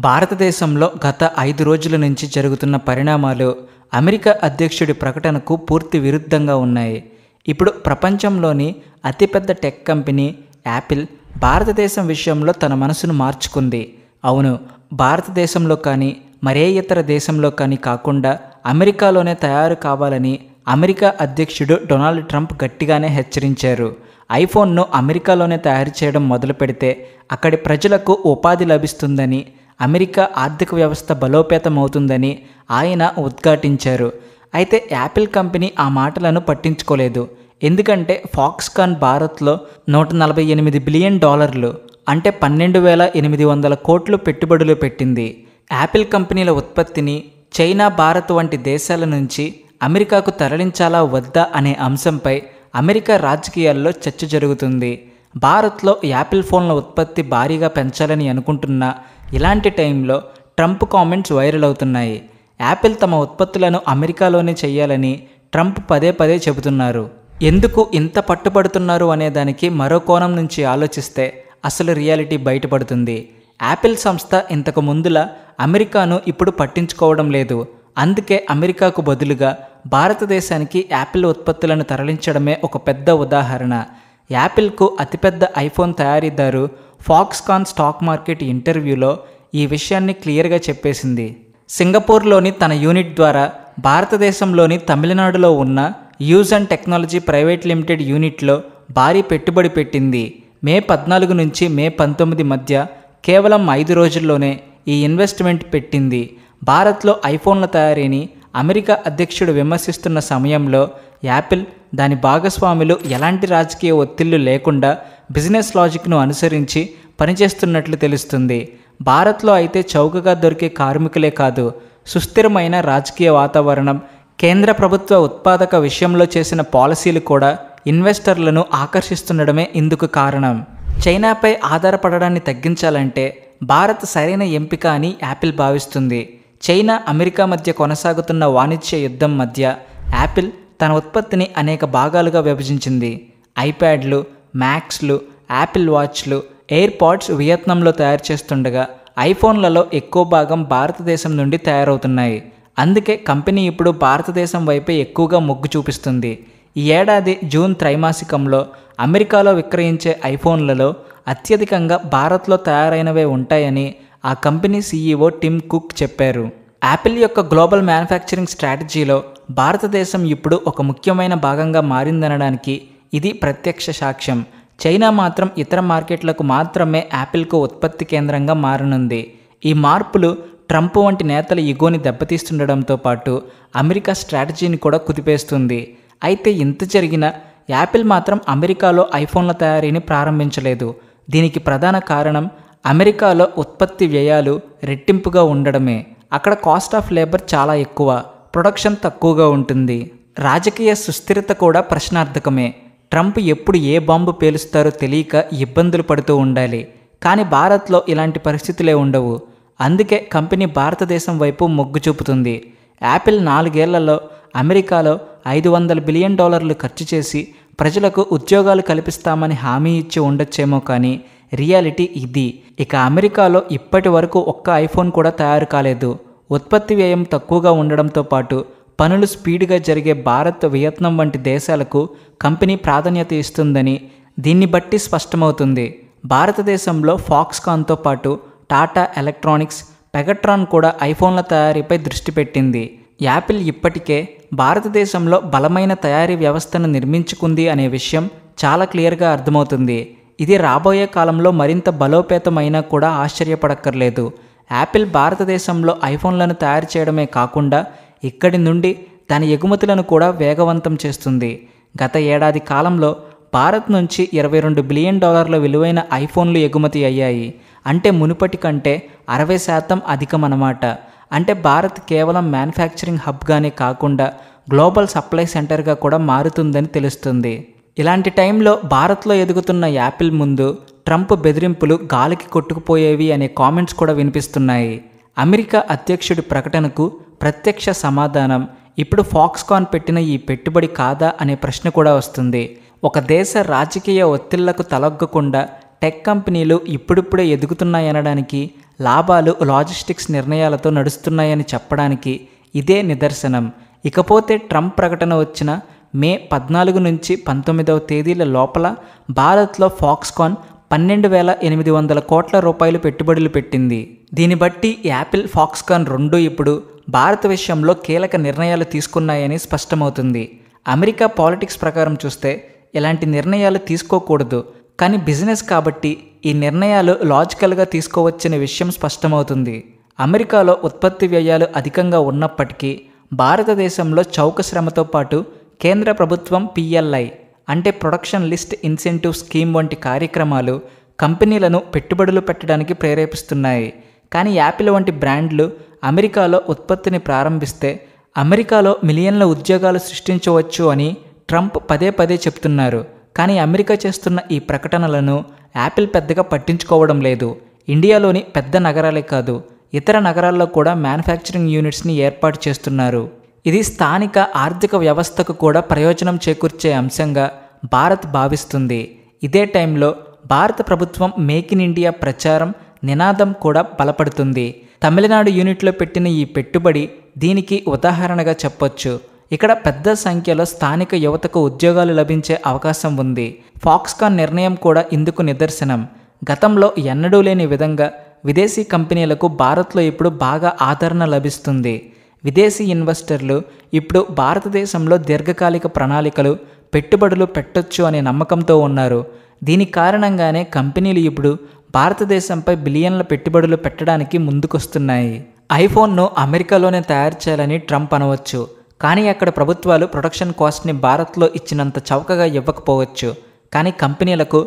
భారతదేశంలో గత 5 రోజుల నుంచి జరుగుతున్న పరిణామాలు అమెరికా అధ్యక్షుడి ప్రకటనకు పూర్తి విరుద్ధంగా ఉన్నాయి. ఇప్పుడు ప్రపంచంలోని అతిపెద్ద టెక్ కంపెనీ యాపిల్ భారతదేశం విషయంలో తన మనసును మార్చుకుంది. అవును, భారతదేశంలో కానీ మరే ఇతర దేశంలో కానీ కాకుండా అమెరికాలోనే తయారు కావాలని అమెరికా అధ్యక్షుడు డొనాల్డ్ ట్రంప్ గట్టిగానే హెచ్చరించారు. ఐఫోన్ను అమెరికాలోనే తయారు చేయడం మొదలు పెడితే అక్కడి ప్రజలకు ఉపాధి లభిస్తుందని, అమెరికా ఆర్థిక వ్యవస్థ బలోపేతమవుతుందని ఆయన ఉద్ఘాటించారు. అయితే యాపిల్ కంపెనీ ఆ మాటలను పట్టించుకోలేదు. ఎందుకంటే ఫాక్స్కాన్ భారత్లో $148 బిలియన్ అంటే 12,800 కోట్లు పెట్టుబడులు పెట్టింది. యాపిల్ కంపెనీల ఉత్పత్తిని చైనా, భారత్ వంటి దేశాల నుంచి అమెరికాకు తరలించాలా వద్దా అనే అంశంపై అమెరికా రాజకీయాల్లో చర్చ జరుగుతుంది. భారత్లో యాపిల్ ఫోన్ల ఉత్పత్తి భారీగా పెంచాలని అనుకుంటున్నా ఇలాంటి టైంలో ట్రంప్ కామెంట్స్ వైరల్ అవుతున్నాయి. యాపిల్ తమ ఉత్పత్తులను అమెరికాలోనే చేయాలని ట్రంప్ పదే పదే చెబుతున్నారు. ఎందుకు ఇంత పట్టుబడుతున్నారు అనే దానికి మరో కోణం నుంచి ఆలోచిస్తే అసలు రియాలిటీ బయటపడుతుంది. యాపిల్ సంస్థ ఇంతకు ముందులా అమెరికాను ఇప్పుడు పట్టించుకోవడం లేదు. అందుకే అమెరికాకు బదులుగా భారతదేశానికి యాపిల్ ఉత్పత్తులను తరలించడమే ఒక పెద్ద ఉదాహరణ. యాపిల్కు అతిపెద్ద ఐఫోన్ తయారీదారు ఫాక్స్కాన్ స్టాక్ మార్కెట్ ఇంటర్వ్యూలో ఈ విషయాన్ని క్లియర్గా చెప్పేసింది. సింగపూర్లోని తన యూనిట్ ద్వారా భారతదేశంలోని తమిళనాడులో ఉన్న యూజన్ టెక్నాలజీ ప్రైవేట్ లిమిటెడ్ యూనిట్లో భారీ పెట్టుబడి పెట్టింది. మే 14 నుంచి మే 19 మధ్య కేవలం 5 రోజుల్లోనే ఈ ఇన్వెస్ట్మెంట్ పెట్టింది. భారత్లో ఐఫోన్ల తయారీని అమెరికా అధ్యక్షుడు విమర్శిస్తున్న సమయంలో యాపిల్, దాని భాగస్వాములు ఎలాంటి రాజకీయ ఒత్తిళ్లు లేకుండా బిజినెస్ లాజిక్ను అనుసరించి పనిచేస్తున్నట్లు తెలుస్తుంది. భారత్లో అయితే చౌకగా దొరికే కార్మికులే కాదు, సుస్థిరమైన రాజకీయ వాతావరణం, కేంద్ర ప్రభుత్వ ఉత్పాదక విషయంలో చేసిన పాలసీలు కూడా ఇన్వెస్టర్లను ఆకర్షిస్తుండడమే ఇందుకు కారణం. చైనాపై ఆధారపడడాన్ని తగ్గించాలంటే భారత్ సరైన ఎంపిక అని యాపిల్ భావిస్తుంది. చైనా, అమెరికా మధ్య కొనసాగుతున్న వాణిజ్య యుద్ధం మధ్య యాపిల్ తన ఉత్పత్తిని అనేక భాగాలుగా విభజించింది. ఐప్యాడ్లు, మ్యాక్స్లు, యాపిల్ వాచ్లు, ఎయిర్ పాడ్స్ వియత్నాంలో తయారు చేస్తుండగా ఐఫోన్లలో ఎక్కువ భాగం భారతదేశం నుండి తయారవుతున్నాయి. అందుకే కంపెనీ ఇప్పుడు భారతదేశం వైపే ఎక్కువగా మొగ్గు చూపిస్తుంది. ఈ ఏడాది జూన్ త్రైమాసికంలో అమెరికాలో విక్రయించే ఐఫోన్లలో అత్యధికంగా భారత్లో తయారైనవే ఉంటాయని ఆ కంపెనీ సీఈఓ టిమ్ కుక్ చెప్పారు. యాపిల్ యొక్క గ్లోబల్ మ్యానుఫ్యాక్చరింగ్ స్ట్రాటజీలో భారతదేశం ఇప్పుడు ఒక ముఖ్యమైన భాగంగా మారిందనడానికి ఇది ప్రత్యక్ష సాక్ష్యం. చైనా మాత్రం ఇతర మార్కెట్లకు మాత్రమే యాపిల్కు ఉత్పత్తి కేంద్రంగా మారనుంది. ఈ మార్పులు ట్రంప్ వంటి నేతల ఇగోని దెబ్బతీస్తుండడంతో పాటు అమెరికా స్ట్రాటజీని కూడా కుదిపేస్తుంది. అయితే ఇంత జరిగినా యాపిల్ మాత్రం అమెరికాలో ఐఫోన్ల తయారీని ప్రారంభించలేదు. దీనికి ప్రధాన కారణం అమెరికాలో ఉత్పత్తి వ్యయాలు రెట్టింపుగా ఉండడమే. అక్కడ కాస్ట్ ఆఫ్ లేబర్ చాలా ఎక్కువ, ప్రొడక్షన్ తక్కువగా ఉంటుంది. రాజకీయ సుస్థిరత కూడా ప్రశ్నార్థకమే. ట్రంప్ ఎప్పుడు ఏ బాంబు పేలుస్తారో తెలియక ఇబ్బందులు పడుతూ ఉండాలి. కానీ భారత్లో ఇలాంటి పరిస్థితులే ఉండవు. అందుకే కంపెనీ భారతదేశం వైపు మొగ్గు చూపుతుంది. యాపిల్ 4 ఏళ్లలో అమెరికాలో $500 బిలియన్ ఖర్చు చేసి ప్రజలకు ఉద్యోగాలు కల్పిస్తామని హామీ ఇచ్చి ఉండొచ్చేమో, కానీ రియాలిటీ ఇది. ఇక అమెరికాలో ఇప్పటి వరకు ఒక్క ఐఫోన్ కూడా తయారు కాలేదు. ఉత్పత్తి వ్యయం తక్కువగా ఉండడంతో పాటు పనులు స్పీడ్గా జరిగే భారత్, వియత్నాం వంటి దేశాలకు కంపెనీ ప్రాధాన్యత ఇస్తుందని దీన్ని బట్టి స్పష్టమవుతుంది. భారతదేశంలో ఫాక్స్కాన్తో పాటు టాటా ఎలక్ట్రానిక్స్, పెగట్రాన్ కూడా ఐఫోన్ల తయారీపై దృష్టి పెట్టింది. యాపిల్ ఇప్పటికే భారతదేశంలో బలమైన తయారీ వ్యవస్థను నిర్మించుకుంది అనే విషయం చాలా క్లియర్గా అర్థమవుతుంది. ఇది రాబోయే కాలంలో మరింత బలోపేతమైనా కూడా ఆశ్చర్యపడక్కర్లేదు. యాపిల్ భారతదేశంలో ఐఫోన్లను తయారు చేయడమే కాకుండా ఇక్కడి నుండి దాని ఎగుమతులను కూడా వేగవంతం చేస్తుంది. గత ఏడాది కాలంలో భారత్ నుంచి $22 బిలియన్ విలువైన ఐఫోన్లు ఎగుమతి అయ్యాయి. అంటే మునుపటి కంటే 60% అధికమన్నమాట. అంటే భారత్ కేవలం మ్యానుఫ్యాక్చరింగ్ హబ్గానే కాకుండా గ్లోబల్ సప్లై సెంటర్గా కూడా మారుతుందని తెలుస్తుంది. ఇలాంటి టైంలో భారత్లో ఎదుగుతున్న యాపిల్ ముందు ట్రంప్ బెదిరింపులు గాలికి కొట్టుకుపోయేవి అనే కామెంట్స్ కూడా వినిపిస్తున్నాయి. అమెరికా అధ్యక్షుడి ప్రకటనకు ప్రత్యక్ష సమాధానం ఇప్పుడు ఫాక్స్కాన్ పెట్టిన ఈ పెట్టుబడి కాదా అనే ప్రశ్న కూడా వస్తుంది. ఒక దేశ రాజకీయ ఒత్తిళ్లకు తలొగ్గకుండా టెక్ కంపెనీలు ఇప్పుడిప్పుడే ఎదుగుతున్నాయనడానికి లాభాలు లాజిస్టిక్స్ నిర్ణయాలతో నడుస్తున్నాయని చెప్పడానికి ఇదే నిదర్శనం. ఇకపోతే ట్రంప్ ప్రకటన వచ్చిన మే 14 నుంచి 19వ తేదీల లోపల భారత్లో ఫాక్స్కాన్ 12,800 కోట్ల రూపాయలు పెట్టుబడులు పెట్టింది. దీన్ని బట్టి యాపిల్, ఫాక్స్కాన్ రెండూ ఇప్పుడు భారత విషయంలో కీలక నిర్ణయాలు తీసుకున్నాయని స్పష్టమవుతుంది. అమెరికా పాలిటిక్స్ ప్రకారం చూస్తే ఇలాంటి నిర్ణయాలు తీసుకోకూడదు, కానీ బిజినెస్ కాబట్టి ఈ నిర్ణయాలు లాజికల్గా తీసుకోవచ్చనే విషయం స్పష్టమవుతుంది. అమెరికాలో ఉత్పత్తి వ్యయాలు అధికంగా ఉన్నప్పటికీ భారతదేశంలో చౌక శ్రమతో పాటు కేంద్ర ప్రభుత్వం PLI అంటే ప్రొడక్షన్ లిస్ట్ ఇన్సెంటివ్ స్కీమ్ వంటి కార్యక్రమాలు కంపెనీలను పెట్టుబడులు పెట్టడానికి ప్రేరేపిస్తున్నాయి. కానీ యాపిల్ వంటి బ్రాండ్లు అమెరికాలో ఉత్పత్తిని ప్రారంభిస్తే అమెరికాలో మిలియన్ల ఉద్యోగాలు సృష్టించవచ్చు అని ట్రంప్ పదే పదే చెప్తున్నారు. కానీ అమెరికా చేస్తున్న ఈ ప్రకటనలను యాపిల్ పెద్దగా పట్టించుకోవడం లేదు. ఇండియాలోని పెద్ద నగరాలే కాదు, ఇతర నగరాల్లో కూడా మ్యానుఫ్యాక్చరింగ్ యూనిట్స్ని ఏర్పాటు చేస్తున్నారు. ఇది స్థానిక ఆర్థిక వ్యవస్థకు కూడా ప్రయోజనం చేకూర్చే అంశంగా భారత్ భావిస్తుంది. ఇదే టైంలో భారత ప్రభుత్వం మేక్ ఇన్ ఇండియా ప్రచారం నినాదం కూడా బలపడుతుంది. తమిళనాడు యూనిట్లో పెట్టిన ఈ పెట్టుబడి దీనికి ఉదాహరణగా చెప్పొచ్చు. ఇక్కడ పెద్ద సంఖ్యలో స్థానిక యువతకు ఉద్యోగాలు లభించే అవకాశం ఉంది. ఫాక్స్కాన్ నిర్ణయం కూడా ఇందుకు నిదర్శనం. గతంలో ఎన్నడూ లేని విధంగా విదేశీ కంపెనీలకు భారత్లో ఇప్పుడు బాగా ఆదరణ లభిస్తుంది. విదేశీ ఇన్వెస్టర్లు ఇప్పుడు భారతదేశంలో దీర్ఘకాలిక ప్రణాళికలు, పెట్టుబడులు పెట్టొచ్చు అనే నమ్మకంతో ఉన్నారు. దీని కారణంగానే కంపెనీలు ఇప్పుడు భారతదేశంపై బిలియన్ల పెట్టుబడులు పెట్టడానికి ముందుకొస్తున్నాయి. ఐఫోన్ను అమెరికాలోనే తయారు చేయాలని ట్రంప్ అనవచ్చు, కానీ అక్కడ ప్రభుత్వాలు ప్రొడక్షన్ కాస్ట్ని భారత్లో ఇచ్చినంత చౌకగా ఇవ్వకపోవచ్చు. కానీ కంపెనీలకు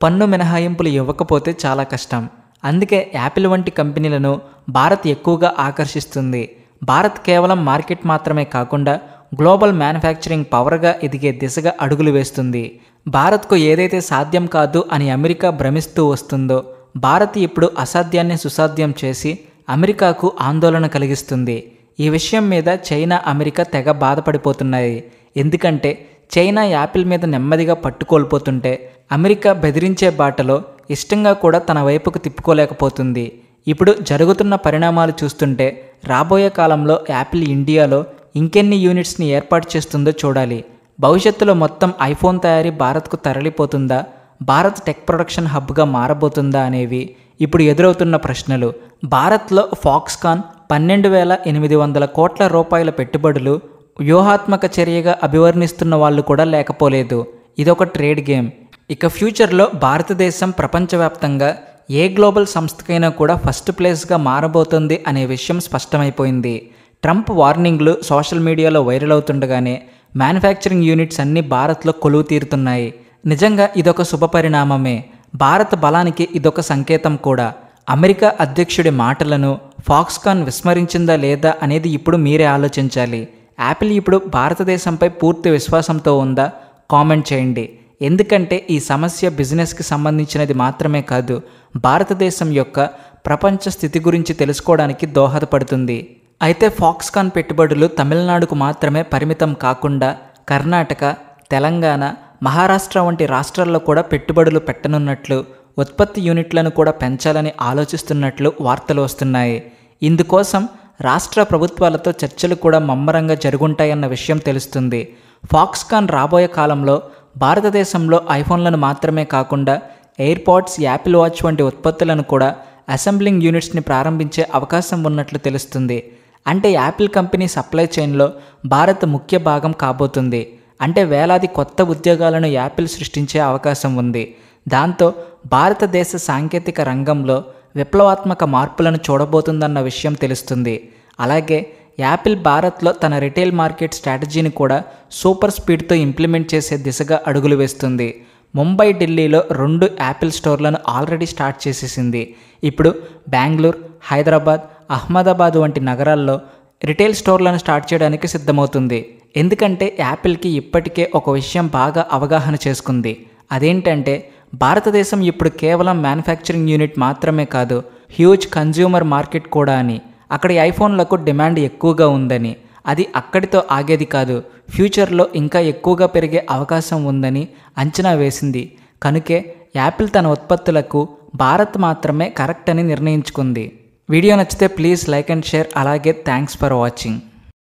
పన్ను మినహాయింపులు ఇవ్వకపోతే చాలా కష్టం. అందుకే యాపిల్ వంటి కంపెనీలను భారత్ ఎక్కువగా ఆకర్షిస్తుంది. భారత్ కేవలం మార్కెట్ మాత్రమే కాకుండా గ్లోబల్ మ్యానుఫ్యాక్చరింగ్ పవర్గా ఎదిగే దిశగా అడుగులు వేస్తుంది. భారత్కు ఏదైతే సాధ్యం కాదు అని అమెరికా భ్రమిస్తూ వస్తుందో, భారత్ ఇప్పుడు అసాధ్యాన్ని సుసాధ్యం చేసి అమెరికాకు ఆందోళన కలిగిస్తుంది. ఈ విషయం మీద చైనా, అమెరికా తెగ బాధపడిపోతున్నాయి. ఎందుకంటే చైనా యాపిల్ మీద నెమ్మదిగా పట్టుకోల్పోతుంటే అమెరికా బెదిరించే బాటలో ఇష్టంగా కూడా తన వైపుకు తిప్పుకోలేకపోతుంది. ఇప్పుడు జరుగుతున్న పరిణామాలు చూస్తుంటే రాబోయే కాలంలో యాపిల్ ఇండియాలో ఇంకెన్ని యూనిట్స్ని ఏర్పాటు చేస్తుందో చూడాలి. భవిష్యత్తులో మొత్తం ఐఫోన్ తయారీ భారత్కు తరలిపోతుందా, భారత్ టెక్ ప్రొడక్షన్ హబ్గా మారబోతుందా అనేవి ఇప్పుడు ఎదురవుతున్న ప్రశ్నలు. భారత్లో ఫాక్స్కాన్ 12,800 కోట్ల రూపాయల పెట్టుబడులు వ్యూహాత్మక చర్యగా అభివర్ణిస్తున్న వాళ్ళు కూడా లేకపోలేదు. ఇదొక ట్రేడ్ గేమ్. ఇక ఫ్యూచర్లో భారతదేశం ప్రపంచవ్యాప్తంగా ఏ గ్లోబల్ సంస్థకైనా కూడా ఫస్ట్ ప్లేస్గా మారబోతుంది అనే విషయం స్పష్టమైపోయింది. ట్రంప్ వార్నింగ్లు సోషల్ మీడియాలో వైరల్ అవుతుండగానే మ్యానుఫ్యాక్చరింగ్ యూనిట్స్ అన్నీ భారత్లో కొలువు తీరుతున్నాయి. నిజంగా ఇదొక శుభపరిణామమే. భారత బలానికి ఇదొక సంకేతం కూడా. అమెరికా అధ్యక్షుడి మాటలను ఫాక్స్కాన్ విస్మరించిందా లేదా అనేది ఇప్పుడు మీరే ఆలోచించాలి. యాపిల్ ఇప్పుడు భారతదేశంపై పూర్తి విశ్వాసంతో ఉందా? కామెంట్ చేయండి. ఎందుకంటే ఈ సమస్య బిజినెస్కి సంబంధించినది మాత్రమే కాదు, భారతదేశం యొక్క ప్రపంచ స్థితి గురించి తెలుసుకోవడానికి దోహదపడుతుంది. అయితే ఫాక్స్కాన్ పెట్టుబడులు తమిళనాడుకు మాత్రమే పరిమితం కాకుండా కర్ణాటక, తెలంగాణ, మహారాష్ట్ర వంటి రాష్ట్రాల్లో కూడా పెట్టుబడులు పెట్టనున్నట్లు, ఉత్పత్తి యూనిట్లను కూడా పెంచాలని ఆలోచిస్తున్నట్లు వార్తలు వస్తున్నాయి. ఇందుకోసం రాష్ట్ర ప్రభుత్వాలతో చర్చలు కూడా ముమ్మరంగా జరుగుంటాయన్న విషయం తెలుస్తుంది. ఫాక్స్కాన్ రాబోయే కాలంలో భారతదేశంలో ఐఫోన్లను మాత్రమే కాకుండా ఎయిర్పాడ్స్, యాపిల్ వాచ్ వంటి ఉత్పత్తులను కూడా అసెంబ్లింగ్ యూనిట్స్ని ప్రారంభించే అవకాశం ఉన్నట్లు తెలుస్తుంది. అంటే యాపిల్ కంపెనీ సప్లై చైన్లో భారత్ ముఖ్య భాగం కాబోతుంది. అంటే వేలాది కొత్త ఉద్యోగాలను యాపిల్ సృష్టించే అవకాశం ఉంది. దాంతో భారతదేశ సాంకేతిక రంగంలో విప్లవాత్మక మార్పులను చూడబోతుందన్న విషయం తెలుస్తుంది. అలాగే యాపిల్ భారత్లో తన రిటైల్ మార్కెట్ స్ట్రాటజీని కూడా సూపర్ స్పీడ్తో ఇంప్లిమెంట్ చేసే దిశగా అడుగులు వేస్తుంది. ముంబై, ఢిల్లీలో 2 యాపిల్ స్టోర్లను ఆల్రెడీ స్టార్ట్ చేసేసింది. ఇప్పుడు బెంగళూరు, హైదరాబాద్, అహ్మదాబాద్ వంటి నగరాల్లో రిటైల్ స్టోర్లను స్టార్ట్ చేయడానికి సిద్ధమవుతుంది. ఎందుకంటే యాపిల్కి ఇప్పటికే ఒక విషయం బాగా అవగాహన చేసుకుంది. అదేంటంటే భారతదేశం ఇప్పుడు కేవలం మ్యానుఫ్యాక్చరింగ్ యూనిట్ మాత్రమే కాదు, హ్యూజ్ కన్జ్యూమర్ మార్కెట్ కూడా అని. అక్కడి ఐఫోన్లకు డిమాండ్ ఎక్కువగా ఉందని, అది అక్కడితో ఆగేది కాదు, ఫ్యూచర్లో ఇంకా ఎక్కువగా పెరిగే అవకాశం ఉందని అంచనా వేసింది. కనుకే యాపిల్ తన ఉత్పత్తులకు భారత్ మాత్రమే కరెక్ట్ అని నిర్ణయించుకుంది. వీడియో నచ్చితే ప్లీజ్ లైక్ అండ్ షేర్. అలాగే థ్యాంక్స్ ఫర్ వాచింగ్.